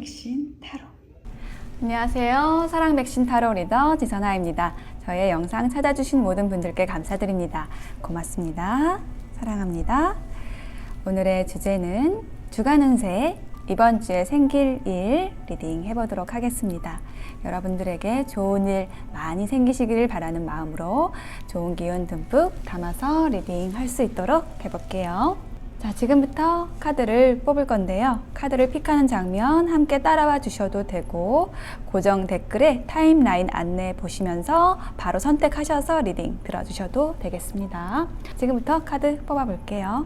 백신 타로. 안녕하세요. 사랑 백신 타로 리더 지선아입니다. 저의 영상 찾아주신 모든 분들께 감사드립니다. 고맙습니다. 사랑합니다. 오늘의 주제는 주간 운세 이번 주에 생길 일 리딩 해보도록 하겠습니다. 여러분들에게 좋은 일 많이 생기시기를 바라는 마음으로 좋은 기운 듬뿍 담아서 리딩 할 수 있도록 해볼게요. 자, 지금부터 카드를 뽑을 건데요. 카드를 픽하는 장면 함께 따라와 주셔도 되고 고정 댓글에 타임라인 안내 보시면서 바로 선택하셔서 리딩 들어주셔도 되겠습니다. 지금부터 카드 뽑아 볼게요.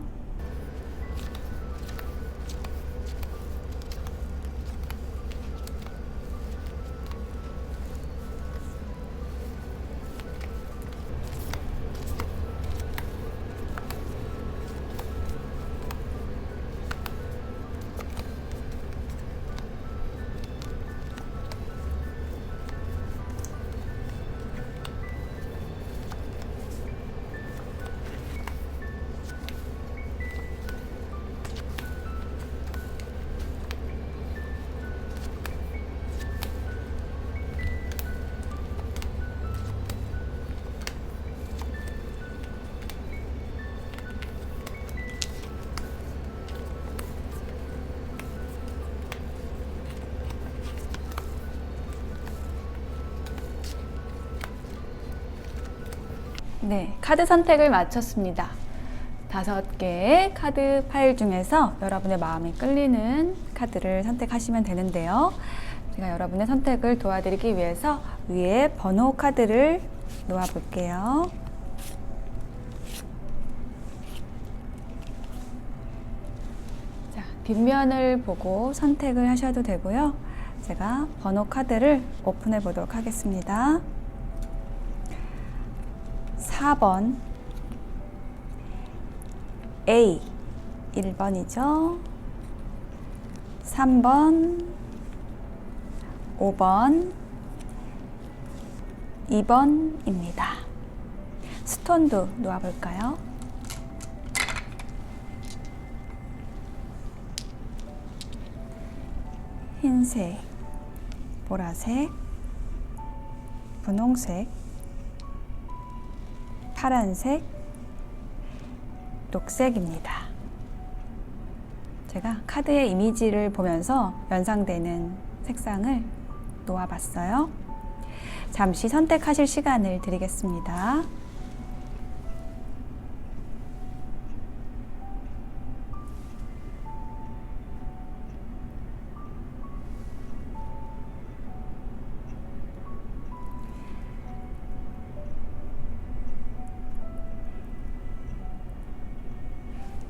네, 카드 선택을 마쳤습니다. 5개의 카드 파일 중에서 여러분의 마음에 끌리는 카드를 선택하시면 되는데요. 제가 여러분의 선택을 도와드리기 위해서 위에 번호 카드를 놓아 볼게요. 자, 뒷면을 보고 선택을 하셔도 되고요. 제가 번호 카드를 오픈해 보도록 하겠습니다. 4번 A 1번이죠. 3번 5번 2번입니다. 스톤도 놓아볼까요? 흰색, 보라색, 분홍색, 파란색, 녹색입니다. 제가 카드의 이미지를 보면서 연상되는 색상을 놓아봤어요. 잠시 선택하실 시간을 드리겠습니다.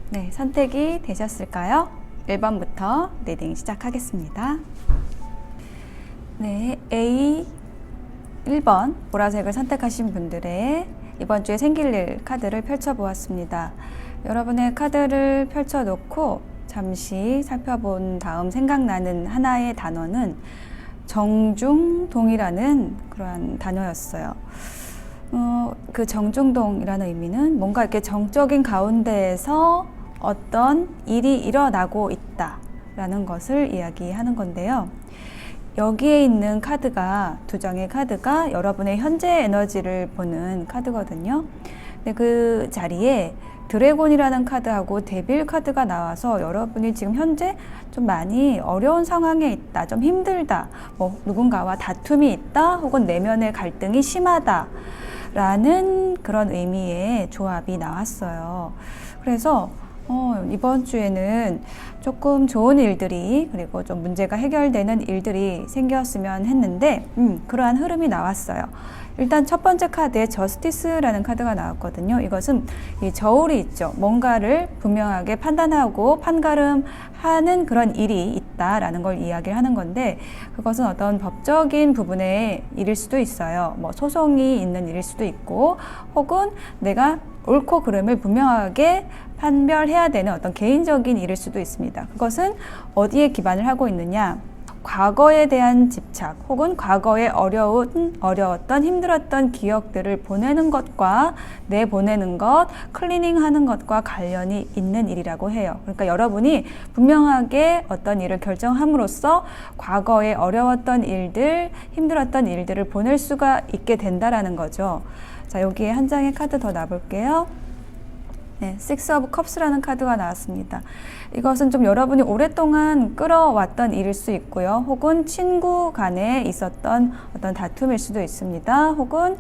네, 선택이 되셨을까요? 1번부터 리딩 시작하겠습니다. 네, A 1번 보라색을 선택하신 분들의 이번 주에 생길 일 카드를 펼쳐보았습니다. 여러분의 카드를 펼쳐놓고 잠시 살펴본 다음 생각나는 하나의 단어는 정중동이라는 그러한 단어였어요. 그 정중동이라는 의미는 뭔가 이렇게 정적인 가운데에서 어떤 일이 일어나고 있다라는 것을 이야기하는 건데요. 여기에 있는 카드가, 2장의 카드가 여러분의 현재 에너지를 보는 카드거든요. 근데 그 자리에 드래곤이라는 카드하고 데빌 카드가 나와서 여러분이 지금 현재 좀 많이 어려운 상황에 있다, 좀 힘들다, 뭐 누군가와 다툼이 있다, 혹은 내면의 갈등이 심하다 라는 그런 의미의 조합이 나왔어요. 그래서 이번 주에는 조금 좋은 일들이, 그리고 좀 문제가 해결되는 일들이 생겼으면 했는데 그러한 흐름이 나왔어요. 일단 첫 번째 카드에 저스티스라는 카드가 나왔거든요. 이것은 이 저울이 있죠. 뭔가를 분명하게 판단하고 판가름하는 그런 일이 있다라는 걸 이야기를 하는 건데, 그것은 어떤 법적인 부분의 일일 수도 있어요. 뭐 소송이 있는 일일 수도 있고, 혹은 내가 옳고 그름을 분명하게 판별해야 되는 어떤 개인적인 일일 수도 있습니다. 그것은 어디에 기반을 하고 있느냐? 과거에 대한 집착 혹은 과거에 어려웠던 힘들었던 기억들을 보내는 것과 내보내는 것, 클리닝하는 것과 관련이 있는 일이라고 해요. 그러니까 여러분이 분명하게 어떤 일을 결정함으로써 과거에 어려웠던 일들, 힘들었던 일들을 보낼 수가 있게 된다라는 거죠. 자, 여기에 한 장의 카드 더 놔볼게요. 네, Six of Cups라는 카드가 나왔습니다. 이것은 좀 여러분이 오랫동안 끌어왔던 일일 수 있고요. 혹은 친구 간에 있었던 어떤 다툼일 수도 있습니다. 혹은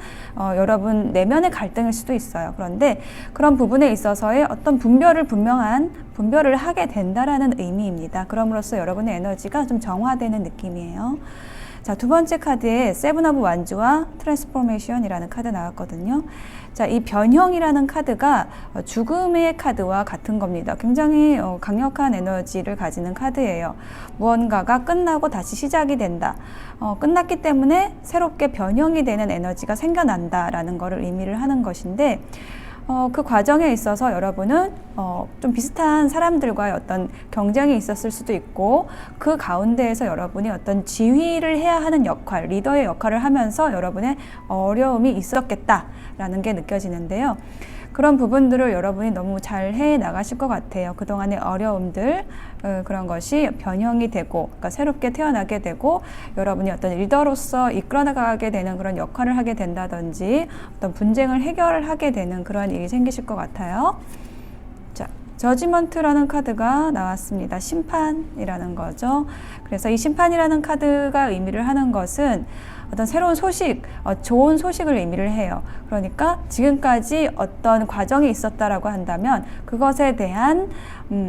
여러분 내면의 갈등일 수도 있어요. 그런데 그런 부분에 있어서의 어떤 분별을 하게 된다라는 의미입니다. 그럼으로써 여러분의 에너지가 좀 정화되는 느낌이에요. 자, 두 번째 카드에 세븐 오브 완즈와 트랜스포메이션이라는 카드 나왔거든요. 자, 이 변형이라는 카드가 죽음의 카드와 같은 겁니다. 굉장히 강력한 에너지를 가지는 카드예요. 무언가가 끝나고 다시 시작이 된다. 끝났기 때문에 새롭게 변형이 되는 에너지가 생겨난다라는 것을 의미를 하는 것인데, 그 과정에 있어서 여러분은 좀 비슷한 사람들과의 어떤 경쟁이 있었을 수도 있고, 그 가운데에서 여러분이 어떤 지휘를 해야 하는 역할, 리더의 역할을 하면서 여러분의 어려움이 있었겠다라는 게 느껴지는데요. 그런 부분들을 여러분이 너무 잘 해 나가실 것 같아요. 그동안의 어려움들, 그런 것이 변형이 되고, 그러니까 새롭게 태어나게 되고, 여러분이 어떤 리더로서 이끌어 나가게 되는 그런 역할을 하게 된다든지, 어떤 분쟁을 해결하게 되는 그런 일이 생기실 것 같아요. 자, 저지먼트라는 카드가 나왔습니다. 심판이라는 거죠. 그래서 이 심판이라는 카드가 의미를 하는 것은 어떤 새로운 소식, 좋은 소식을 의미를 해요. 그러니까 지금까지 어떤 과정이 있었다라고 한다면 그것에 대한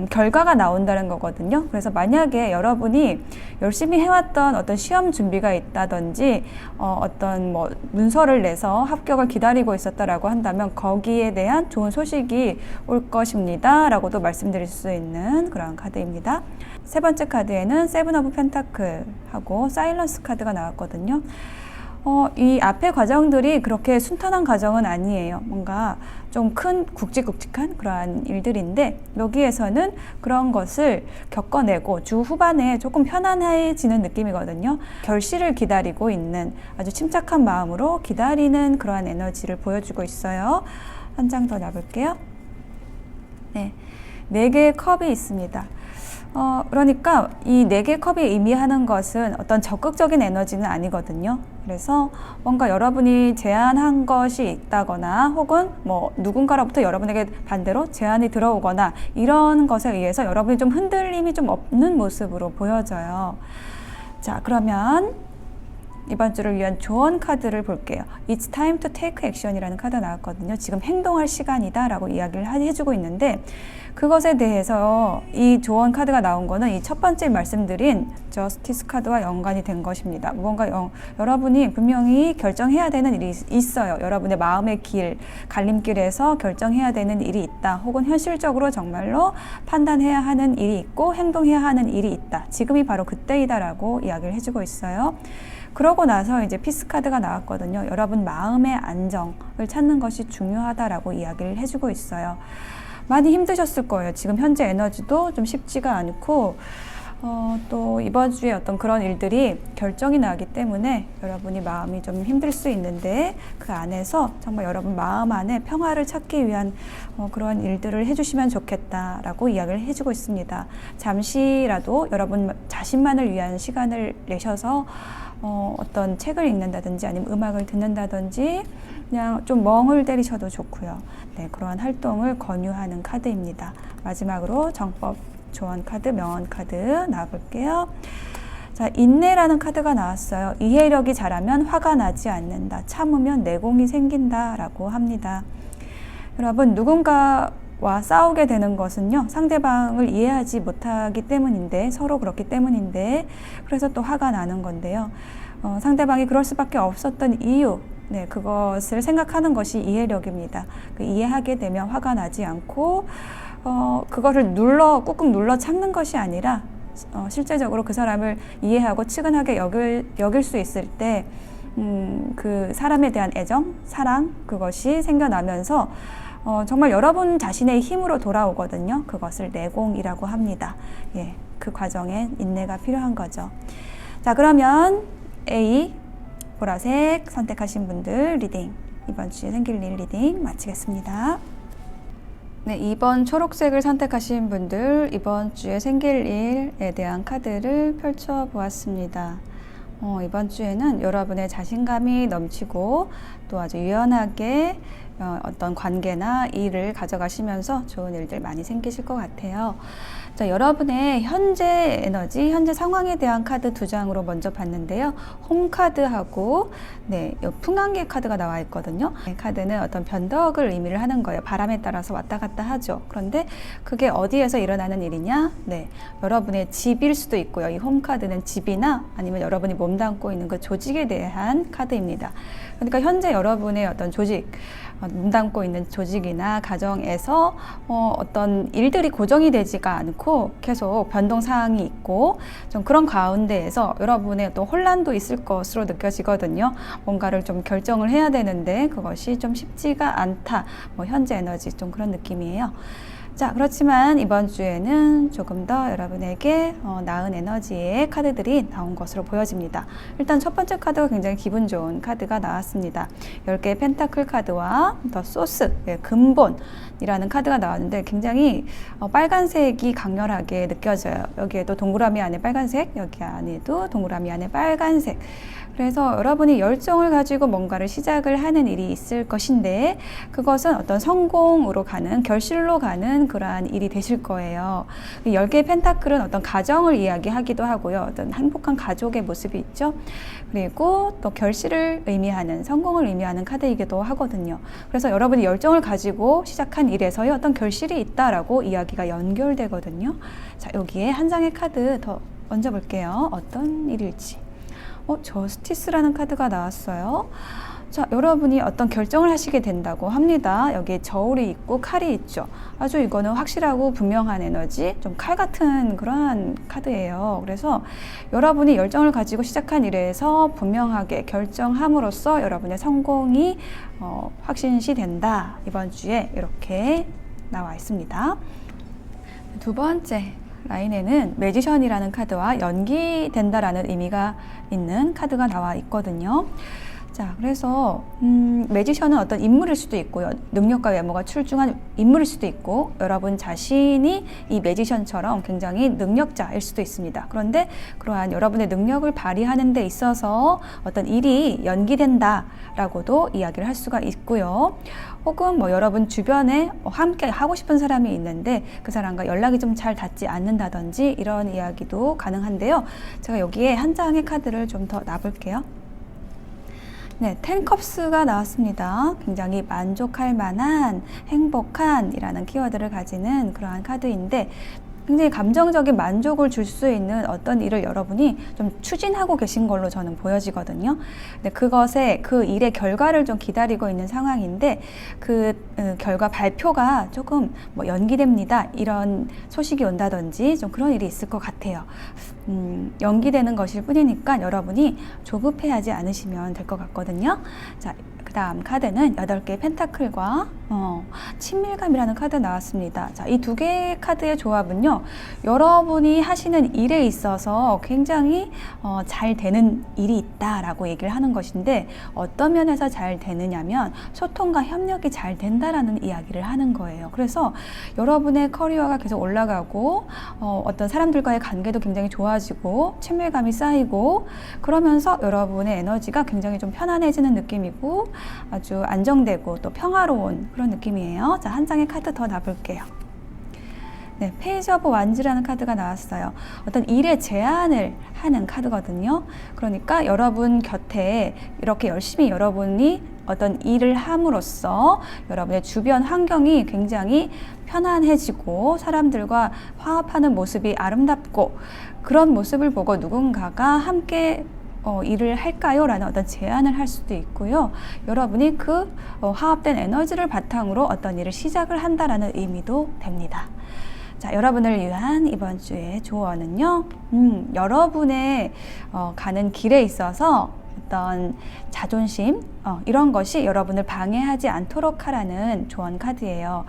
결과가 나온다는 거거든요. 그래서 만약에 여러분이 열심히 해왔던 어떤 시험 준비가 있다든지 어떤 뭐 문서를 내서 합격을 기다리고 있었다라고 한다면 거기에 대한 좋은 소식이 올 것입니다 라고도 말씀드릴 수 있는 그런 카드입니다. 세 번째 카드에는 세븐 오브 펜타클하고 사일런스 카드가 나왔거든요. 이 앞의 과정들이 그렇게 순탄한 과정은 아니에요. 뭔가 좀 큰 굵직굵직한 그러한 일들인데, 여기에서는 그런 것을 겪어내고 주 후반에 조금 편안해지는 느낌이거든요. 결실을 기다리고 있는, 아주 침착한 마음으로 기다리는 그러한 에너지를 보여주고 있어요. 한 장 더 놔볼게요. 네, 4개의 컵이 있습니다. 그러니까 이 4개의 컵이 의미하는 것은 어떤 적극적인 에너지는 아니거든요. 그래서 뭔가 여러분이 제안한 것이 있다거나 혹은 뭐 누군가로부터 여러분에게 반대로 제안이 들어오거나 이런 것에 의해서 여러분이 좀 흔들림이 좀 없는 모습으로 보여져요. 자, 그러면 이번 주를 위한 조언 카드를 볼게요. It's time to take action이라는 카드가 나왔거든요. 지금 행동할 시간이다 라고 이야기를 해주고 있는데, 그것에 대해서 이 조언 카드가 나온 거는 이 첫 번째 말씀드린 저스티스 카드와 연관이 된 것입니다. 무언가 여러분이 분명히 결정해야 되는 일이 있어요. 여러분의 마음의 길, 갈림길에서 결정해야 되는 일이 있다. 혹은 현실적으로 정말로 판단해야 하는 일이 있고 행동해야 하는 일이 있다. 지금이 바로 그때이다 라고 이야기를 해주고 있어요. 그러고 나서 이제 피스 카드가 나왔거든요. 여러분 마음의 안정을 찾는 것이 중요하다라고 이야기를 해주고 있어요. 많이 힘드셨을 거예요. 지금 현재 에너지도 좀 쉽지가 않고, 또 이번 주에 어떤 그런 일들이 결정이 나기 때문에 여러분이 마음이 좀 힘들 수 있는데, 그 안에서 정말 여러분 마음 안에 평화를 찾기 위한 그런 일들을 해주시면 좋겠다라고 이야기를 해주고 있습니다. 잠시라도 여러분 자신만을 위한 시간을 내셔서 어떤 책을 읽는다든지 아니면 음악을 듣는다든지 그냥 좀 멍을 때리셔도 좋고요. 네, 그러한 활동을 권유하는 카드입니다. 마지막으로 정법 조언 카드, 명언 카드 나와볼게요. 자, 인내라는 카드가 나왔어요. 이해력이 자라면 화가 나지 않는다. 참으면 내공이 생긴다 라고 합니다. 여러분, 누군가와 싸우게 되는 것은요, 상대방을 이해하지 못하기 때문인데, 서로 그렇기 때문인데, 그래서 또 화가 나는 건데요. 상대방이 그럴 수밖에 없었던 이유, 네, 그것을 생각하는 것이 이해력입니다. 이해하게 되면 화가 나지 않고, 그거를 꾹꾹 눌러 참는 것이 아니라, 실제적으로 그 사람을 이해하고 측은하게 여길 수 있을 때, 그 사람에 대한 애정, 사랑, 그것이 생겨나면서, 정말 여러분 자신의 힘으로 돌아오거든요. 그것을 내공이라고 합니다. 예, 그 과정에 인내가 필요한 거죠. 자, 그러면 A, 보라색 선택하신 분들 리딩, 이번 주에 생길 일 리딩 마치겠습니다. 네, 2번 초록색을 선택하신 분들 이번 주에 생길 일에 대한 카드를 펼쳐보았습니다. 이번 주에는 여러분의 자신감이 넘치고 또 아주 유연하게 어떤 관계나 일을 가져가시면서 좋은 일들 많이 생기실 것 같아요. 자, 여러분의 현재 에너지, 현재 상황에 대한 카드 2장으로 먼저 봤는데요. 홈 카드하고 풍랑계 카드가 나와 있거든요. 카드는 어떤 변덕을 의미를 하는 거예요. 바람에 따라서 왔다 갔다 하죠. 그런데 그게 어디에서 일어나는 일이냐? 여러분의 집일 수도 있고요. 이 홈 카드는 집이나 아니면 여러분이 몸담고 있는 그 조직에 대한 카드입니다. 그러니까 현재 여러분의 어떤 조직, 몸담고 있는 조직이나 가정에서 어떤 일들이 고정이 되지가 않고 계속 변동사항이 있고 좀 그런 가운데에서 여러분의 또 혼란도 있을 것으로 느껴지거든요. 뭔가를 좀 결정을 해야 되는데 그것이 좀 쉽지가 않다. 현재 에너지 좀 그런 느낌이에요. 자, 그렇지만 이번 주에는 조금 더 여러분에게 나은 에너지의 카드들이 나온 것으로 보여집니다. 일단 첫 번째 카드가 굉장히 기분 좋은 카드가 나왔습니다. 10개의 펜타클 카드와 더 소스, 근본이라는 카드가 나왔는데 굉장히 빨간색이 강렬하게 느껴져요. 여기에도 동그라미 안에 빨간색, 여기 안에도 동그라미 안에 빨간색. 그래서 여러분이 열정을 가지고 뭔가를 시작을 하는 일이 있을 것인데 그것은 어떤 성공으로 가는, 결실로 가는 그러한 일이 되실 거예요. 10개의 펜타클은 어떤 가정을 이야기하기도 하고요. 어떤 행복한 가족의 모습이 있죠. 그리고 또 결실을 의미하는, 성공을 의미하는 카드이기도 하거든요. 그래서 여러분이 열정을 가지고 시작한 일에서의 어떤 결실이 있다라고 이야기가 연결되거든요. 자, 여기에 한 장의 카드 더 얹어볼게요. 어떤 일일지. 저스티스라는 카드가 나왔어요. 자, 여러분이 어떤 결정을 하시게 된다고 합니다. 여기에 저울이 있고 칼이 있죠. 아주 이거는 확실하고 분명한 에너지, 좀 칼 같은 그런 카드예요. 그래서 여러분이 열정을 가지고 시작한 일에서 분명하게 결정함으로써 여러분의 성공이 확신시 된다. 이번 주에 이렇게 나와 있습니다. 두 번째 라인에는 매지션이라는 카드와 연기된다라는 의미가 있는 카드가 나와 있거든요. 자, 그래서 매지션은 어떤 인물일 수도 있고요. 능력과 외모가 출중한 인물일 수도 있고 여러분 자신이 이 매지션처럼 굉장히 능력자일 수도 있습니다. 그런데 그러한 여러분의 능력을 발휘하는 데 있어서 어떤 일이 연기된다라고도 이야기를 할 수가 있고요. 혹은 여러분 주변에 함께 하고 싶은 사람이 있는데 그 사람과 연락이 좀 잘 닿지 않는다든지 이런 이야기도 가능한데요. 제가 여기에 한 장의 카드를 좀 더 놔볼게요. 네, 10컵스가 나왔습니다. 굉장히 만족할 만한, 행복한 이라는 키워드를 가지는 그러한 카드인데 굉장히 감정적인 만족을 줄 수 있는 어떤 일을 여러분이 좀 추진하고 계신 걸로 저는 보여지거든요. 근데 그 일의 결과를 좀 기다리고 있는 상황인데 그 결과 발표가 조금 연기됩니다. 이런 소식이 온다든지 좀 그런 일이 있을 것 같아요. 연기되는 것일 뿐이니까 여러분이 조급해하지 않으시면 될 것 같거든요. 자, 그 다음 카드는 8개의 펜타클과 친밀감이라는 카드 나왔습니다. 자, 이 두 개의 카드의 조합은요, 여러분이 하시는 일에 있어서 굉장히 잘 되는 일이 있다라고 얘기를 하는 것인데 어떤 면에서 잘 되느냐면 소통과 협력이 잘 된다라는 이야기를 하는 거예요. 그래서 여러분의 커리어가 계속 올라가고 어떤 사람들과의 관계도 굉장히 좋아지고 친밀감이 쌓이고 그러면서 여러분의 에너지가 굉장히 좀 편안해지는 느낌이고 아주 안정되고 또 평화로운 그런 느낌이에요. 자, 한 장의 카드 더 놔볼게요. 네, 페이지 오브 완즈라는 카드가 나왔어요. 어떤 일에 제안을 하는 카드거든요. 그러니까 여러분 곁에 이렇게 열심히 여러분이 어떤 일을 함으로써 여러분의 주변 환경이 굉장히 편안해지고 사람들과 화합하는 모습이 아름답고 그런 모습을 보고 누군가가 함께 일을 할까요? 라는 어떤 제안을 할 수도 있고요. 여러분이 그 화합된 에너지를 바탕으로 어떤 일을 시작을 한다라는 의미도 됩니다. 자, 여러분을 위한 이번 주의 조언은요. 여러분의 가는 길에 있어서 어떤 자존심, 이런 것이 여러분을 방해하지 않도록 하라는 조언 카드예요.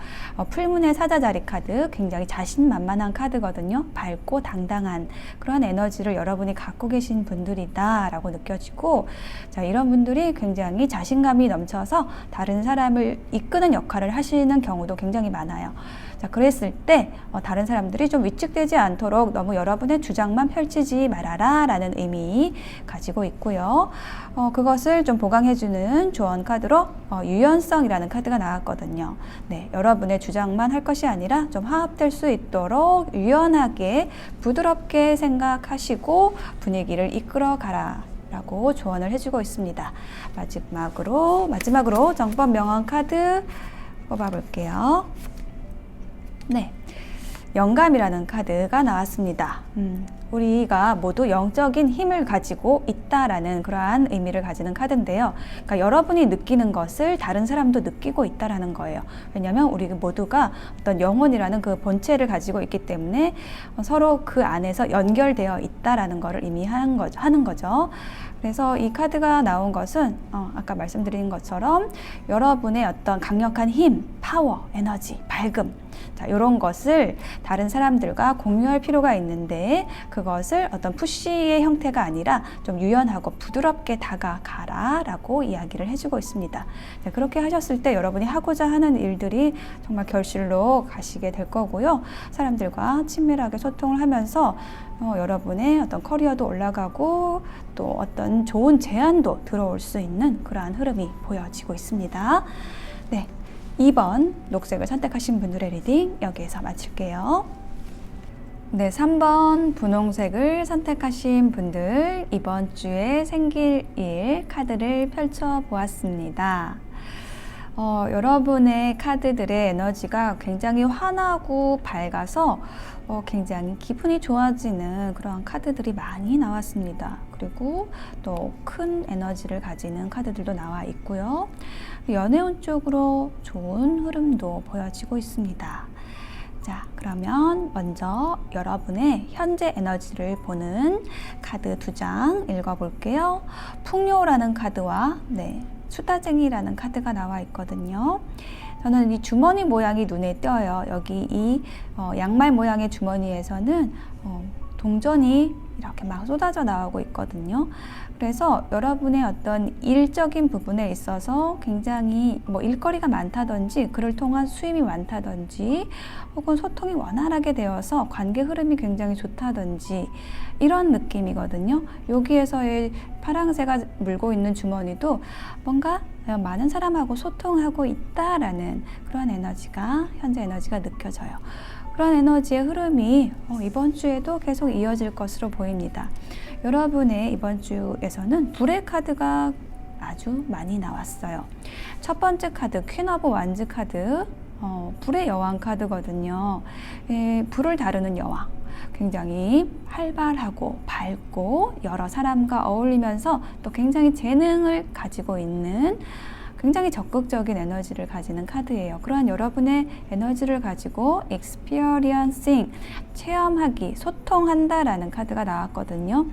풀문의 사자자리 카드, 굉장히 자신만만한 카드거든요. 밝고 당당한 그런 에너지를 여러분이 갖고 계신 분들이다라고 느껴지고, 자, 이런 분들이 굉장히 자신감이 넘쳐서 다른 사람을 이끄는 역할을 하시는 경우도 굉장히 많아요. 자, 그랬을 때 다른 사람들이 좀 위축되지 않도록 너무 여러분의 주장만 펼치지 말아라 라는 의미 가지고 있고요. 그것을 좀 보강해주는 조언 카드로 유연성이라는 카드가 나왔거든요. 네, 여러분의 주장만 할 것이 아니라 좀 화합될 수 있도록 유연하게 부드럽게 생각하시고 분위기를 이끌어 가라 라고 조언을 해주고 있습니다. 마지막으로 정법 명언 카드 뽑아볼게요. 네, 영감이라는 카드가 나왔습니다. 우리가 모두 영적인 힘을 가지고 있다라는 그러한 의미를 가지는 카드인데요. 그러니까 여러분이 느끼는 것을 다른 사람도 느끼고 있다라는 거예요. 왜냐하면 우리 모두가 어떤 영혼이라는 그 본체를 가지고 있기 때문에 서로 그 안에서 연결되어 있다라는 것을 의미하는 거죠. 그래서 이 카드가 나온 것은 아까 말씀드린 것처럼 여러분의 어떤 강력한 힘, 파워, 에너지, 밝음, 자, 이런 것을 다른 사람들과 공유할 필요가 있는데 그것을 어떤 푸시의 형태가 아니라 좀 유연하고 부드럽게 다가가라 라고 이야기를 해주고 있습니다. 자, 그렇게 하셨을 때 여러분이 하고자 하는 일들이 정말 결실로 가시게 될 거고요. 사람들과 친밀하게 소통을 하면서 여러분의 어떤 커리어도 올라가고 또 어떤 좋은 제안도 들어올 수 있는 그러한 흐름이 보여지고 있습니다. 네, 2번 녹색을 선택하신 분들의 리딩 여기에서 마칠게요. 네, 3번 분홍색을 선택하신 분들 이번 주에 생길 일 카드를 펼쳐 보았습니다. 여러분의 카드들의 에너지가 굉장히 환하고 밝아서 굉장히 기분이 좋아지는 그런 카드들이 많이 나왔습니다. 그리고 또 큰 에너지를 가지는 카드들도 나와 있고요. 연애운 쪽으로 좋은 흐름도 보여지고 있습니다. 자, 그러면 먼저 여러분의 현재 에너지를 보는 카드 2장 읽어볼게요. 풍요라는 카드와 수다쟁이라는 카드가 나와 있거든요. 저는 이 주머니 모양이 눈에 띄어요. 여기 이 양말 모양의 주머니에서는 동전이 이렇게 막 쏟아져 나오고 있거든요. 그래서 여러분의 어떤 일적인 부분에 있어서 굉장히 일거리가 많다든지 그를 통한 수입이 많다든지 혹은 소통이 원활하게 되어서 관계 흐름이 굉장히 좋다든지 이런 느낌이거든요. 여기에서의 파랑새가 물고 있는 주머니도 뭔가 많은 사람하고 소통하고 있다라는 그런 에너지가 현재 에너지가 느껴져요. 그런 에너지의 흐름이 이번 주에도 계속 이어질 것으로 보입니다. 여러분의 이번 주에서는 불의 카드가 아주 많이 나왔어요. 첫 번째 카드 퀸 오브 완즈 카드, 불의 여왕 카드거든요. 불을 다루는 여왕, 굉장히 활발하고 밝고 여러 사람과 어울리면서 또 굉장히 재능을 가지고 있는 굉장히 적극적인 에너지를 가지는 카드예요. 그러한 여러분의 에너지를 가지고 experiencing, 체험하기, 소통한다라는 카드가 나왔거든요.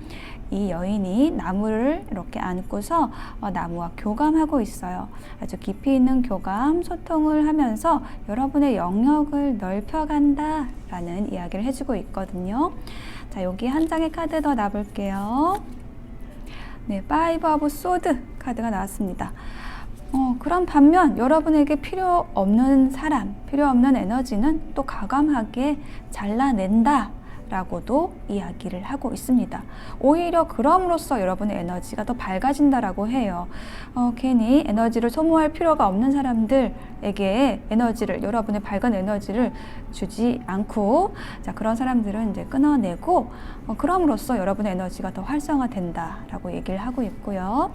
이 여인이 나무를 이렇게 안고서 나무와 교감하고 있어요. 아주 깊이 있는 교감, 소통을 하면서 여러분의 영역을 넓혀간다라는 이야기를 해주고 있거든요. 자, 여기 한 장의 카드 더 놔볼게요. 네, 파이브 오브 소드 카드가 나왔습니다. 그런 반면 여러분에게 필요 없는 사람, 필요 없는 에너지는 또 과감하게 잘라낸다 라고도 이야기를 하고 있습니다. 오히려 그럼으로써 여러분의 에너지가 더 밝아진다라고 해요. 괜히 에너지를 소모할 필요가 없는 사람들에게 에너지를, 여러분의 밝은 에너지를 주지 않고, 자, 그런 사람들은 이제 끊어내고, 그럼으로써 여러분의 에너지가 더 활성화된다라고 얘기를 하고 있고요.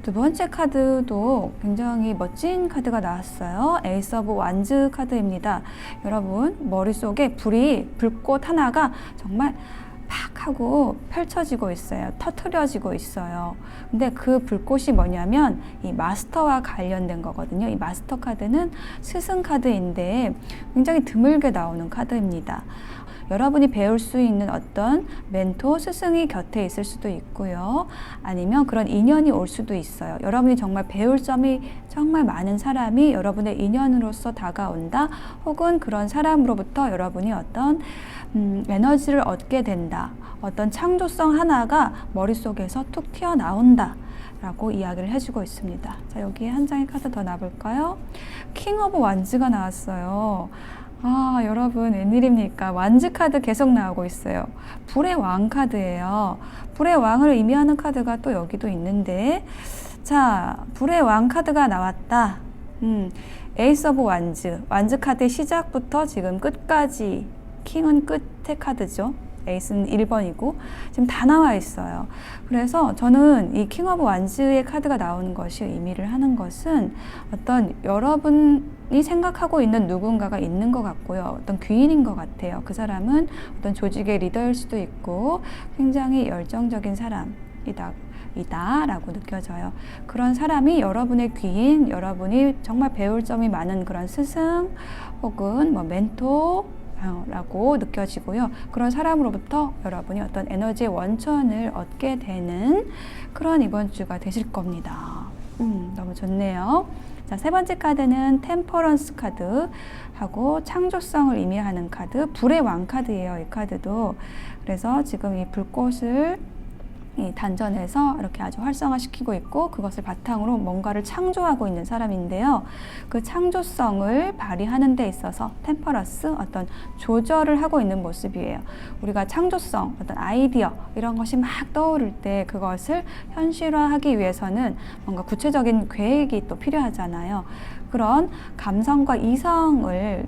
두 번째 카드도 굉장히 멋진 카드가 나왔어요. 에이스 오브 완즈 카드입니다. 여러분 머릿속에 불꽃 하나가 정말 팍 하고 펼쳐지고 있어요. 터트려지고 있어요. 근데 그 불꽃이 뭐냐면 이 마스터와 관련된 거거든요. 이 마스터 카드는 스승 카드인데 굉장히 드물게 나오는 카드입니다. 여러분이 배울 수 있는 어떤 멘토, 스승이 곁에 있을 수도 있고요. 아니면 그런 인연이 올 수도 있어요. 여러분이 정말 배울 점이 정말 많은 사람이 여러분의 인연으로서 다가온다. 혹은 그런 사람으로부터 여러분이 어떤 에너지를 얻게 된다. 어떤 창조성 하나가 머릿속에서 툭 튀어나온다. 라고 이야기를 해주고 있습니다. 자, 여기에 한 장의 카드 더 놔볼까요? 킹 오브 완즈가 나왔어요. 아, 여러분 웬일입니까? 완즈 카드 계속 나오고 있어요. 불의 왕 카드예요. 불의 왕을 의미하는 카드가 또 여기도 있는데, 자, 불의 왕 카드가 나왔다. 에이스 오브 완즈. 완즈 카드의 시작부터 지금 끝까지, 킹은 끝의 카드죠. 에이스는 1번이고 지금 다 나와 있어요. 그래서 저는 이 킹 오브 완즈의 카드가 나오는 것이 의미를 하는 것은 어떤 여러분이 생각하고 있는 누군가가 있는 것 같고요. 어떤 귀인인 것 같아요. 그 사람은 어떤 조직의 리더일 수도 있고 굉장히 열정적인 사람이다. 라고 느껴져요. 그런 사람이 여러분의 귀인, 여러분이 정말 배울 점이 많은 그런 스승 혹은 뭐 멘토 라고 느껴지고요. 그런 사람으로부터 여러분이 어떤 에너지의 원천을 얻게 되는 그런 이번 주가 되실 겁니다. 너무 좋네요. 자, 세 번째 카드는 템퍼런스 카드하고 창조성을 의미하는 카드, 불의 왕 카드예요. 이 카드도. 그래서 지금 이 불꽃을 이 단전에서 이렇게 아주 활성화시키고 있고 그것을 바탕으로 뭔가를 창조하고 있는 사람인데요. 그 창조성을 발휘하는 데 있어서 템퍼러스, 어떤 조절을 하고 있는 모습이에요. 우리가 창조성, 어떤 아이디어 이런 것이 막 떠오를 때 그것을 현실화하기 위해서는 뭔가 구체적인 계획이 또 필요하잖아요. 그런 감성과 이성을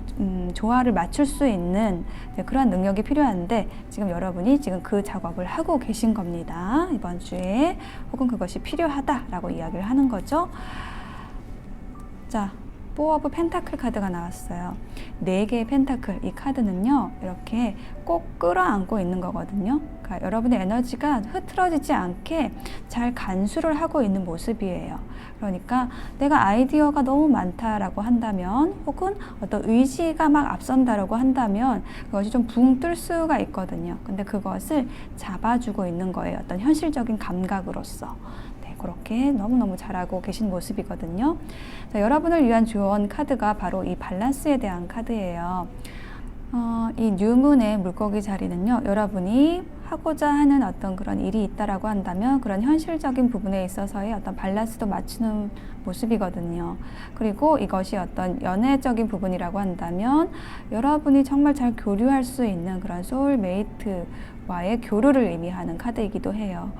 조화를 맞출 수 있는 그런 능력이 필요한데 지금 여러분이 지금 그 작업을 하고 계신 겁니다. 이번 주에 혹은 그것이 필요하다라고 이야기를 하는 거죠. 자, 4 오브 펜타클 카드가 나왔어요. 4개의 펜타클, 이 카드는요 이렇게 꼭 끌어안고 있는 거거든요. 그러니까 여러분의 에너지가 흐트러지지 않게 잘 간수를 하고 있는 모습이에요. 그러니까 내가 아이디어가 너무 많다라고 한다면 혹은 어떤 의지가 막 앞선다라고 한다면 그것이 좀 붕 뜰 수가 있거든요. 근데 그것을 잡아주고 있는 거예요. 어떤 현실적인 감각으로서. 그렇게 너무너무 잘하고 계신 모습이거든요. 자, 여러분을 위한 조언 카드가 바로 이 밸런스에 대한 카드예요. 이 뉴문의 물고기 자리는요, 여러분이 하고자 하는 어떤 그런 일이 있다라고 한다면 그런 현실적인 부분에 있어서의 어떤 밸런스도 맞추는 모습이거든요. 그리고 이것이 어떤 연애적인 부분이라고 한다면 여러분이 정말 잘 교류할 수 있는 그런 소울메이트와의 교류를 의미하는 카드이기도 해요.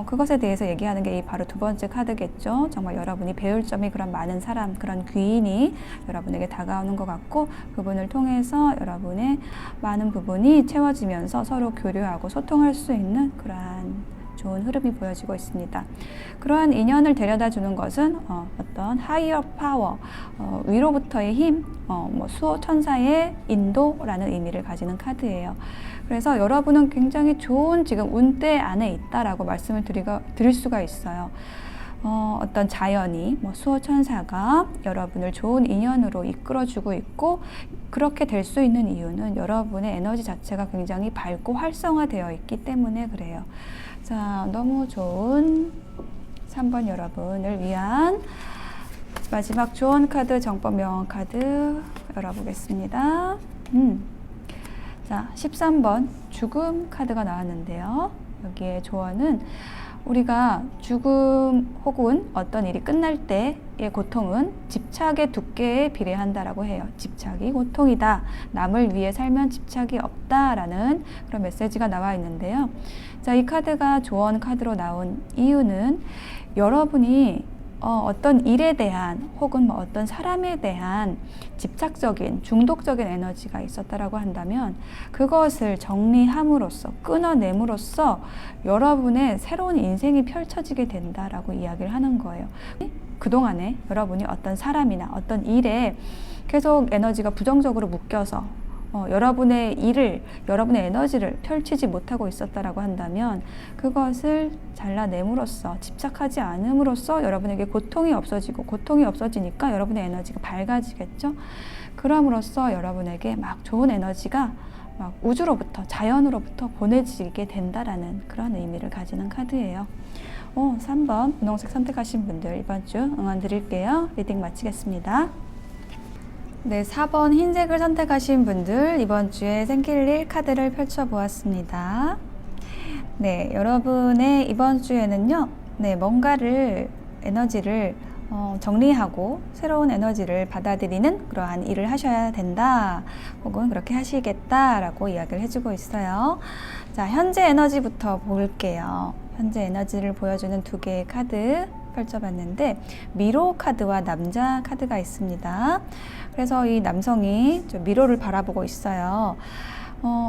그것에 대해서 얘기하는 게 바로 두 번째 카드겠죠. 정말 여러분이 배울 점이 그런 많은 사람, 그런 귀인이 여러분에게 다가오는 것 같고 그분을 통해서 여러분의 많은 부분이 채워지면서 서로 교류하고 소통할 수 있는 그러한 좋은 흐름이 보여지고 있습니다. 그러한 인연을 데려다 주는 것은 어떤 하이어 파워, 위로부터의 힘, 수호 천사의 인도라는 의미를 가지는 카드예요. 그래서 여러분은 굉장히 좋은 지금 운대 안에 있다라고 말씀을 드릴 수가 있어요. 어떤 자연이, 수호 천사가 여러분을 좋은 인연으로 이끌어주고 있고 그렇게 될 수 있는 이유는 여러분의 에너지 자체가 굉장히 밝고 활성화되어 있기 때문에 그래요. 자, 너무 좋은 3번 여러분을 위한 마지막 조언 카드, 정법 명언 카드 열어보겠습니다. 자, 13번 죽음 카드가 나왔는데요. 여기에 조언은 우리가 죽음 혹은 어떤 일이 끝날 때의 고통은 집착의 두께에 비례한다라고 해요. 집착이 고통이다. 남을 위해 살면 집착이 없다라는 그런 메시지가 나와 있는데요. 자, 이 카드가 조언 카드로 나온 이유는 여러분이 어떤 일에 대한 혹은 어떤 사람에 대한 집착적인 중독적인 에너지가 있었다라고 한다면 그것을 정리함으로써 끊어냄으로써 여러분의 새로운 인생이 펼쳐지게 된다라고 이야기를 하는 거예요. 그동안에 여러분이 어떤 사람이나 어떤 일에 계속 에너지가 부정적으로 묶여서 여러분의 일을, 여러분의 에너지를 펼치지 못하고 있었다라고 한다면 그것을 잘라냄으로써, 집착하지 않음으로써 여러분에게 고통이 없어지고, 고통이 없어지니까 여러분의 에너지가 밝아지겠죠. 그럼으로써 여러분에게 막 좋은 에너지가 막 우주로부터, 자연으로부터 보내지게 된다라는 그런 의미를 가지는 카드예요. 3번 분홍색 선택하신 분들 이번 주 응원 드릴게요. 리딩 마치겠습니다. 네, 4번 흰색을 선택하신 분들 이번 주에 생길일 카드를 펼쳐보았습니다. 네, 여러분의 이번 주에는요, 네, 뭔가를, 에너지를 정리하고 새로운 에너지를 받아들이는 그러한 일을 하셔야 된다, 혹은 그렇게 하시겠다라고 이야기를 해주고 있어요. 자, 현재 에너지부터 볼게요. 현재 에너지를 보여주는 두 개의 카드 펼쳐봤는데 미로 카드와 남자 카드가 있습니다. 그래서 이 남성이 좀 미로를 바라보고 있어요.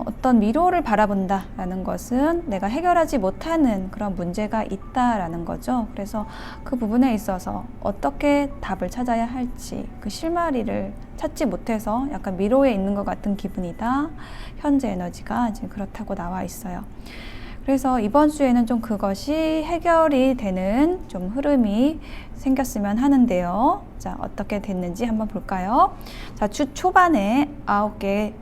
어떤 미로를 바라본다라는 것은 내가 해결하지 못하는 그런 문제가 있다라는 거죠. 그래서 그 부분에 있어서 어떻게 답을 찾아야 할지, 그 실마리를 찾지 못해서 약간 미로에 있는 것 같은 기분이다. 현재 에너지가 지금 그렇다고 나와 있어요. 그래서 이번 주에는 좀 그것이 해결이 되는 좀 흐름이 생겼으면 하는데요. 자, 어떻게 됐는지 한번 볼까요? 자, 주 초반에 9개의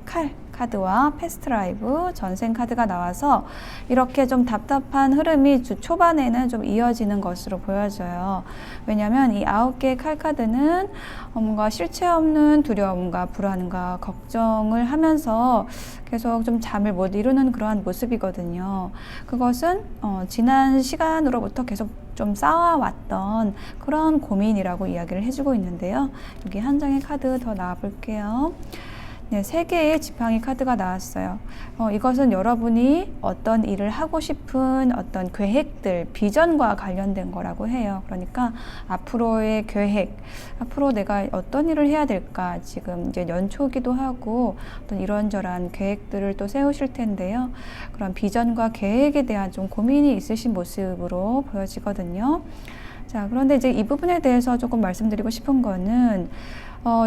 카드와 패스트라이브, 전생 카드가 나와서 이렇게 좀 답답한 흐름이 주 초반에는 좀 이어지는 것으로 보여져요. 왜냐하면 이 9개의 카드는 뭔가 실체 없는 두려움과 불안과 걱정을 하면서 계속 좀 잠을 못 이루는 그러한 모습이거든요. 그것은 지난 시간으로부터 계속 좀 쌓아왔던 그런 고민이라고 이야기를 해주고 있는데요. 여기 한 장의 카드 더 나와볼게요. 네, 3개의 지팡이 카드가 나왔어요. 이것은 여러분이 어떤 일을 하고 싶은 어떤 계획들, 비전과 관련된 거라고 해요. 그러니까 앞으로의 계획, 앞으로 내가 어떤 일을 해야 될까, 지금 이제 연초기도 하고 어떤 이런저런 계획들을 또 세우실 텐데요. 그런 비전과 계획에 대한 좀 고민이 있으신 모습으로 보여지거든요. 자, 그런데 이제 이 부분에 대해서 조금 말씀드리고 싶은 거는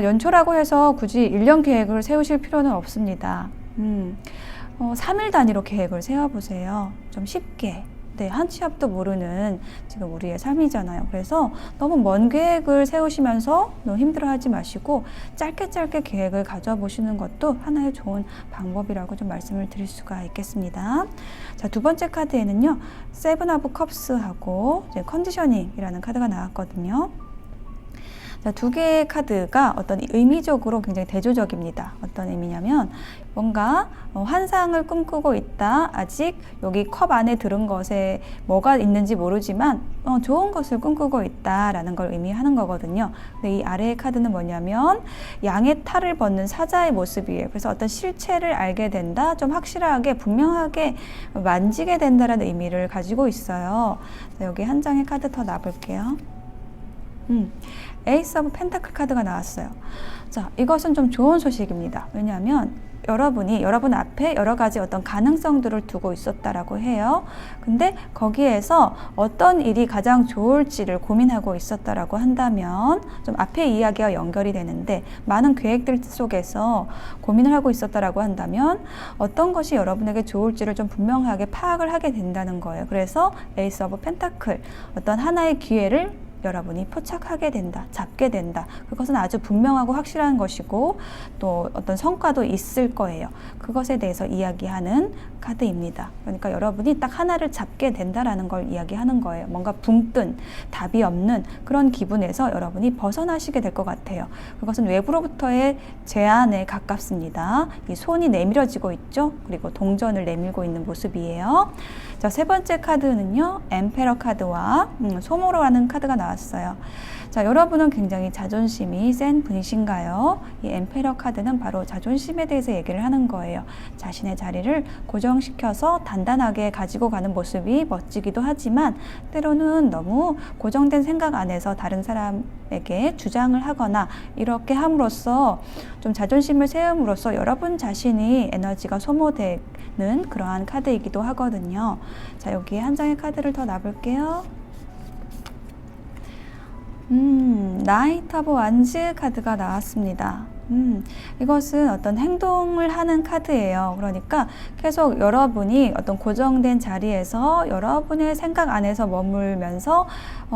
연초라고 해서 굳이 1년 계획을 세우실 필요는 없습니다. 3일 단위로 계획을 세워보세요. 좀 쉽게. 네, 한 치 앞도 모르는 지금 우리의 삶이잖아요. 그래서 너무 먼 계획을 세우시면서 너무 힘들어하지 마시고 짧게 계획을 가져보시는 것도 하나의 좋은 방법이라고 좀 말씀을 드릴 수가 있겠습니다. 자, 두 번째 카드에는요, 세븐 오브 컵스하고 이제 컨디셔닝이라는 카드가 나왔거든요. 자, 두 개의 카드가 어떤 의미적으로 굉장히 대조적입니다. 어떤 의미냐면 뭔가 환상을 꿈꾸고 있다. 아직 여기 컵 안에 들은 것에 뭐가 있는지 모르지만 좋은 것을 꿈꾸고 있다라는 걸 의미하는 거거든요. 근데 이 아래의 카드는 뭐냐면 양의 탈을 벗는 사자의 모습이에요. 그래서 어떤 실체를 알게 된다. 좀 확실하게 분명하게 만지게 된다라는 의미를 가지고 있어요. 자, 여기 한 장의 카드 더 놔볼게요. 에이스 오브 펜타클 카드가 나왔어요. 자, 이것은 좀 좋은 소식입니다. 왜냐하면 여러분 앞에 여러 가지 어떤 가능성들을 두고 있었다라고 해요. 근데 거기에서 어떤 일이 가장 좋을지를 고민하고 있었다라고 한다면 좀 앞에 이야기와 연결이 되는데, 많은 계획들 속에서 고민을 하고 있었다라고 한다면 어떤 것이 여러분에게 좋을지를 좀 분명하게 파악을 하게 된다는 거예요. 그래서 에이스 오브 펜타클, 어떤 하나의 기회를 여러분이 포착하게 된다, 잡게 된다. 그것은 아주 분명하고 확실한 것이고 또 어떤 성과도 있을 거예요. 그것에 대해서 이야기하는 카드입니다. 그러니까 여러분이 딱 하나를 잡게 된다라는 걸 이야기하는 거예요. 뭔가 붕 뜬 답이 없는 그런 기분에서 여러분이 벗어나시게 될 것 같아요. 그것은 외부로부터의 제안에 가깝습니다. 이 손이 내밀어지고 있죠. 그리고 동전을 내밀고 있는 모습이에요. 자, 세 번째 카드는요, 엠페러 카드와 소모로라는 카드가 나왔어요. 자, 여러분은 굉장히 자존심이 센 분이신가요? 이 엠페러 카드는 바로 자존심에 대해서 얘기를 하는 거예요. 자신의 자리를 고정시켜서 단단하게 가지고 가는 모습이 멋지기도 하지만 때로는 너무 고정된 생각 안에서 다른 사람에게 주장을 하거나 이렇게 함으로써 좀 자존심을 세움으로써 여러분 자신이 에너지가 소모되는 그러한 카드이기도 하거든요. 자, 여기에 한 장의 카드를 더 놔볼게요. 나이트 오브 완즈 카드가 나왔습니다. 이것은 어떤 행동을 하는 카드예요. 그러니까 계속 여러분이 어떤 고정된 자리에서 여러분의 생각 안에서 머물면서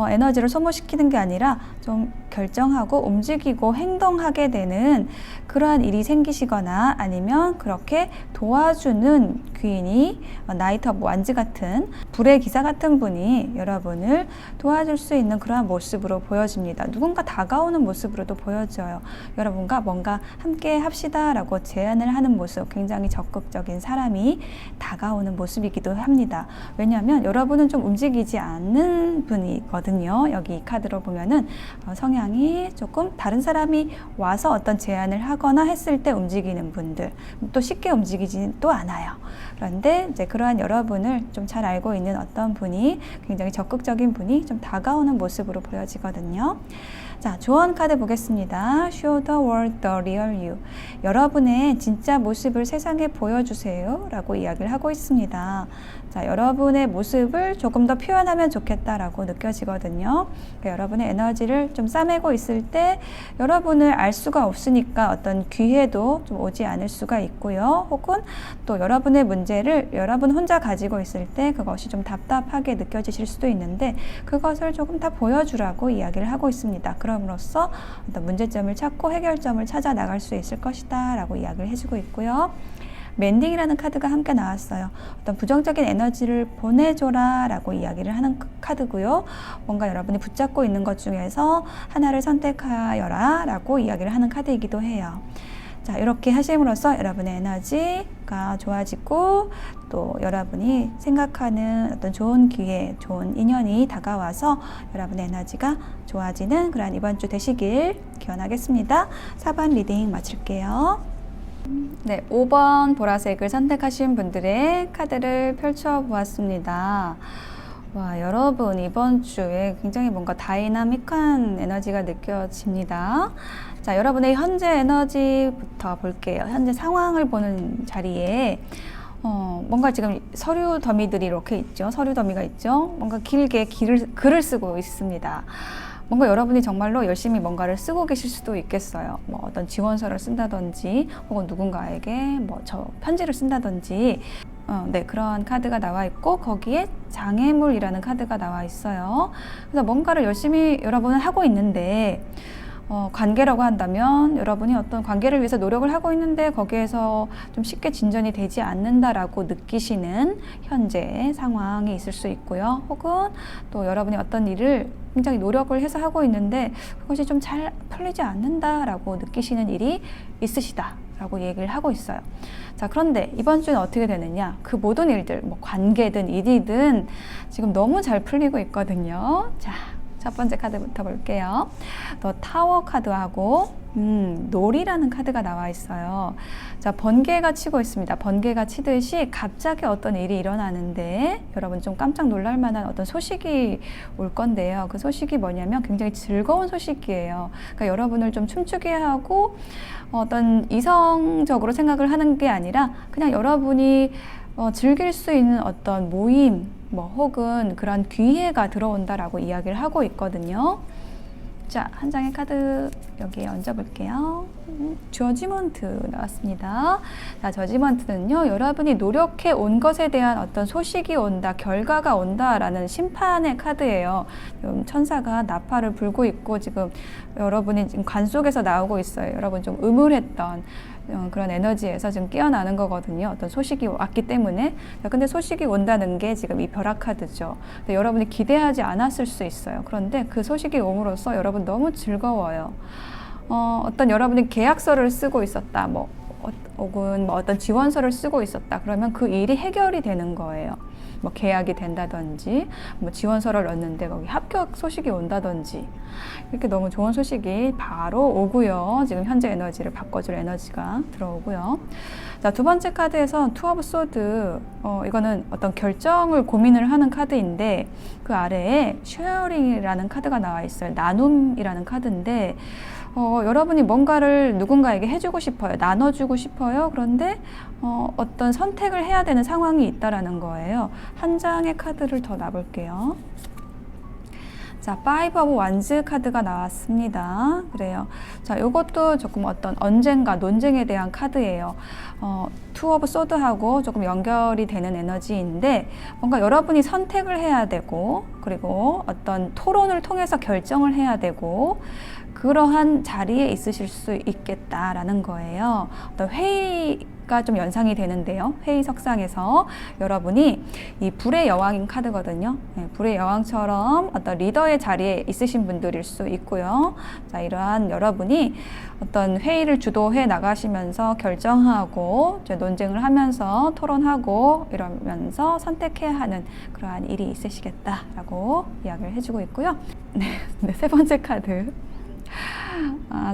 에너지를 소모시키는 게 아니라 좀 결정하고 움직이고 행동하게 되는 그러한 일이 생기시거나 아니면 그렇게 도와주는 귀인이 나이트 오브 완즈 같은 불의 기사 같은 분이 여러분을 도와줄 수 있는 그러한 모습으로 보여집니다. 누군가 다가오는 모습으로도 보여져요. 여러분과 뭔가 함께 합시다 라고 제안을 하는 모습, 굉장히 적극적인 사람이 다가오는 모습이기도 합니다. 왜냐하면 여러분은 좀 움직이지 않는 분이거든요. 여기 이 카드로 보면은 성향이 조금 다른 사람이 와서 어떤 제안을 하거나 했을 때 움직이는 분들, 또 쉽게 움직이지 또 않아요. 그런데 이제 그러한 여러분을 좀 잘 알고 있는 어떤 분이, 굉장히 적극적인 분이 좀 다가오는 모습으로 보여지거든요. 자, 조언 카드 보겠습니다. Show the world the real you. 여러분의 진짜 모습을 세상에 보여주세요 라고 이야기를 하고 있습니다. 자, 여러분의 모습을 조금 더 표현하면 좋겠다라고 느껴지거든요. 그러니까 여러분의 에너지를 좀 싸매고 있을 때 여러분을 알 수가 없으니까 어떤 기회도 좀 오지 않을 수가 있고요. 혹은 또 여러분의 문제를 여러분 혼자 가지고 있을 때 그것이 좀 답답하게 느껴지실 수도 있는데 그것을 조금 다 보여주라고 이야기를 하고 있습니다. 그럼으로써 어떤 문제점을 찾고 해결점을 찾아 나갈 수 있을 것이다 라고 이야기를 해주고 있고요. 멘딩이라는 카드가 함께 나왔어요. 어떤 부정적인 에너지를 보내줘라 라고 이야기를 하는 카드고요. 뭔가 여러분이 붙잡고 있는 것 중에서 하나를 선택하여라 라고 이야기를 하는 카드이기도 해요. 자, 이렇게 하심으로써 여러분의 에너지가 좋아지고 또 여러분이 생각하는 어떤 좋은 기회, 좋은 인연이 다가와서 여러분의 에너지가 좋아지는 그런 이번 주 되시길 기원하겠습니다. 4번 리딩 마칠게요. 네, 5번 보라색을 선택하신 분들의 카드를 펼쳐보았습니다. 와, 여러분 이번 주에 굉장히 뭔가 다이나믹한 에너지가 느껴집니다. 자, 여러분의 현재 에너지부터 볼게요. 현재 상황을 보는 자리에 뭔가 지금 서류 더미들이 이렇게 있죠. 서류 더미가 있죠. 뭔가 길게 글을 쓰고 있습니다. 뭔가 여러분이 정말로 열심히 뭔가를 쓰고 계실 수도 있겠어요. 뭐 어떤 지원서를 쓴다든지 혹은 누군가에게 뭐 편지를 쓴다든지 네, 그런 카드가 나와 있고 거기에 장애물이라는 카드가 나와 있어요. 그래서 뭔가를 열심히 여러분은 하고 있는데 관계라고 한다면 여러분이 어떤 관계를 위해서 노력을 하고 있는데 거기에서 좀 쉽게 진전이 되지 않는다라고 느끼시는 현재 상황이 있을 수 있고요. 혹은 또 여러분이 어떤 일을 굉장히 노력을 해서 하고 있는데 그것이 좀 잘 풀리지 않는다라고 느끼시는 일이 있으시다라고 얘기를 하고 있어요. 자, 그런데 이번 주는 어떻게 되느냐? 그 모든 일들, 뭐 관계든 일이든 지금 너무 잘 풀리고 있거든요. 자, 첫 번째 카드부터 볼게요. 더 타워 카드하고 놀이라는 카드가 나와 있어요. 자, 번개가 치고 있습니다. 번개가 치듯이 갑자기 어떤 일이 일어나는데 여러분 좀 깜짝 놀랄 만한 어떤 소식이 올 건데요. 그 소식이 뭐냐면 굉장히 즐거운 소식이에요. 그러니까 여러분을 좀 춤추게 하고 어떤 이성적으로 생각을 하는 게 아니라 그냥 여러분이 즐길 수 있는 어떤 모임 뭐 혹은 그런 기회가 들어온다라고 이야기를 하고 있거든요. 자, 한 장의 카드 여기에 얹어볼게요. 저지먼트 나왔습니다. 자, 저지먼트는요, 여러분이 노력해 온 것에 대한 어떤 소식이 온다, 결과가 온다라는 심판의 카드예요. 지금 천사가 나팔을 불고 있고 지금 여러분이 지금 관 속에서 나오고 있어요. 여러분 좀 음울했던 그런 에너지에서 지금 깨어나는 거거든요. 어떤 소식이 왔기 때문에. 근데 소식이 온다는 게 지금 이 벼락 카드죠. 근데 여러분이 기대하지 않았을 수 있어요. 그런데 그 소식이 옴으로써 여러분 너무 즐거워요. 어떤 여러분이 계약서를 쓰고 있었다, 혹은 어떤 지원서를 쓰고 있었다. 그러면 그 일이 해결이 되는 거예요. 뭐 계약이 된다든지, 뭐 지원서를 넣었는데 거기 합격 소식이 온다든지, 이렇게 너무 좋은 소식이 바로 오고요. 지금 현재 에너지를 바꿔줄 에너지가 들어오고요. 자, 두 번째 카드에서 투 오브 소드, 이거는 어떤 결정을 고민을 하는 카드인데 그 아래에 쉐어링이라는 카드가 나와 있어요. 나눔이라는 카드인데 여러분이 뭔가를 누군가에게 해주고 싶어요. 나눠주고 싶어요. 그런데 어떤 선택을 해야 되는 상황이 있다라는 거예요. 한 장의 카드를 더 놔볼게요. 자, 파이브 오브 완즈 카드가 나왔습니다. 그래요. 자, 요것도 조금 어떤 언젠가 논쟁에 대한 카드예요. 투 오브 소드하고 조금 연결이 되는 에너지인데 뭔가 여러분이 선택을 해야 되고 그리고 어떤 토론을 통해서 결정을 해야 되고 그러한 자리에 있으실 수 있겠다라는 거예요. 어떤 회의가 좀 연상이 되는데요. 회의석상에서 여러분이 이 불의 여왕인 카드거든요. 네, 불의 여왕처럼 어떤 리더의 자리에 있으신 분들일 수 있고요. 자, 이러한 여러분이 어떤 회의를 주도해 나가시면서 결정하고 논쟁을 하면서 토론하고 이러면서 선택해야 하는 그러한 일이 있으시겠다라고 이야기를 해주고 있고요. 네, 세 번째 카드.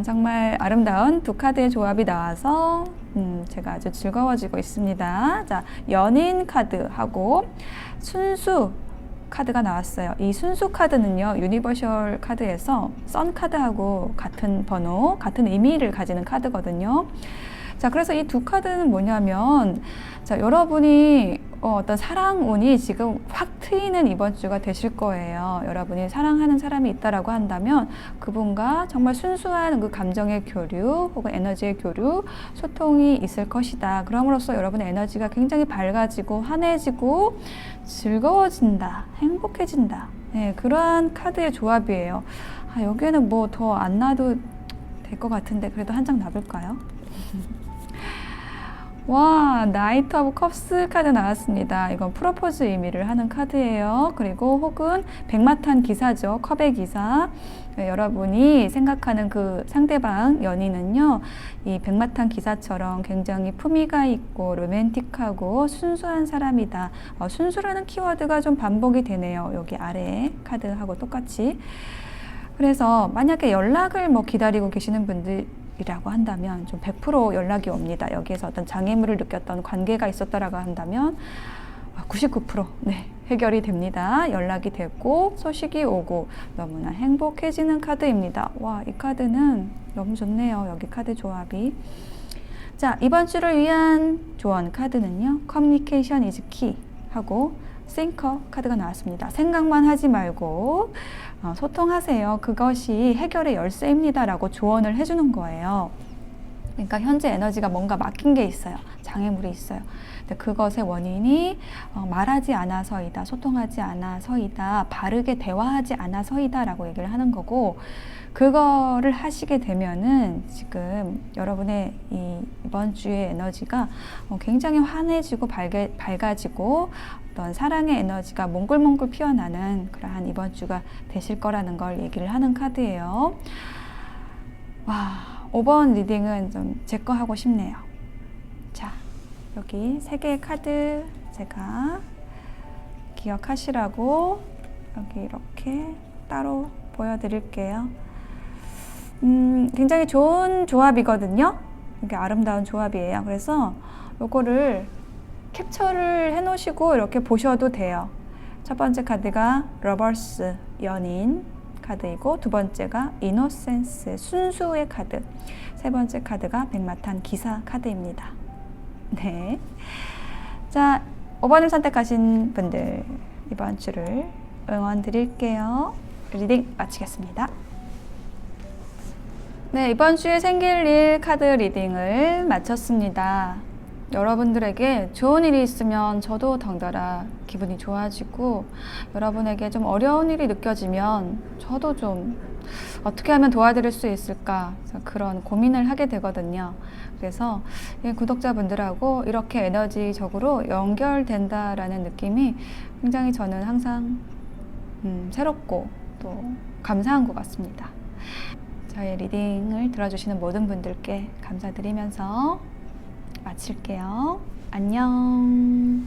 정말 아름다운 두 카드의 조합이 나와서 제가 아주 즐거워지고 있습니다. 자, 연인 카드하고 순수 카드가 나왔어요. 이 순수 카드는요, 유니버셜 카드에서 선 카드하고 같은 번호, 같은 의미를 가지는 카드거든요. 자, 그래서 이 두 카드는 뭐냐면, 자, 여러분이 어떤 사랑운이 지금 확 트이는 이번 주가 되실 거예요. 여러분이 사랑하는 사람이 있다라고 한다면 그분과 정말 순수한 그 감정의 교류 혹은 에너지의 교류, 소통이 있을 것이다. 그럼으로써 여러분의 에너지가 굉장히 밝아지고 환해지고 즐거워진다, 행복해진다. 네, 그러한 카드의 조합이에요. 여기에는 뭐 더 안 놔도 될 것 같은데 그래도 한 장 놔볼까요? 와, 나이트 오브 컵스 카드 나왔습니다. 이건 프로포즈 의미를 하는 카드예요. 그리고 혹은 백마탄 기사죠. 컵의 기사. 네, 여러분이 생각하는 그 상대방 연인은요, 이 백마탄 기사처럼 굉장히 품위가 있고 로맨틱하고 순수한 사람이다. 순수라는 키워드가 좀 반복이 되네요. 여기 아래 카드하고 똑같이. 그래서 만약에 연락을 뭐 기다리고 계시는 분들 이라고 한다면 좀 100% 연락이 옵니다. 여기에서 어떤 장애물을 느꼈던 관계가 있었다라고 한다면 99% 네, 해결이 됩니다. 연락이 되고 소식이 오고 너무나 행복해지는 카드입니다. 와, 이 카드는 너무 좋네요. 여기 카드 조합이. 자, 이번 주를 위한 조언 카드는요. 커뮤니케이션 이즈 키 하고 싱커 카드가 나왔습니다. 생각만 하지 말고 소통하세요. 그것이 해결의 열쇠입니다. 라고 조언을 해주는 거예요. 그러니까 현재 에너지가 뭔가 막힌 게 있어요. 장애물이 있어요. 근데 그것의 원인이 말하지 않아서이다. 소통하지 않아서이다. 바르게 대화하지 않아서이다. 라고 얘기를 하는 거고 그거를 하시게 되면은 지금 여러분의 이번 주의 에너지가 굉장히 환해지고 밝아지고 어떤 사랑의 에너지가 몽글몽글 피어나는 그러한 이번 주가 되실 거라는 걸 얘기를 하는 카드예요. 와, 5번 리딩은 좀 제 거 하고 싶네요. 자, 여기 3개의 카드 제가 기억하시라고 여기 이렇게 따로 보여드릴게요. 굉장히 좋은 조합이거든요. 이게 아름다운 조합이에요. 그래서 요거를 캡처를 해 놓으시고 이렇게 보셔도 돼요. 첫 번째 카드가 러버스 연인 카드이고 두 번째가 이노센스 순수의 카드, 세 번째 카드가 백마탄 기사 카드입니다. 네. 자, 5번을 선택하신 분들 이번 주를 응원 드릴게요. 리딩 마치겠습니다. 네, 이번 주에 생길 일 카드 리딩을 마쳤습니다. 여러분들에게 좋은 일이 있으면 저도 덩달아 기분이 좋아지고 여러분에게 좀 어려운 일이 느껴지면 저도 좀 어떻게 하면 도와드릴 수 있을까 그런 고민을 하게 되거든요. 그래서 구독자분들하고 이렇게 에너지적으로 연결된다라는 느낌이 굉장히 저는 항상 새롭고 또 감사한 것 같습니다. 저의 리딩을 들어주시는 모든 분들께 감사드리면서 마칠게요. 안녕.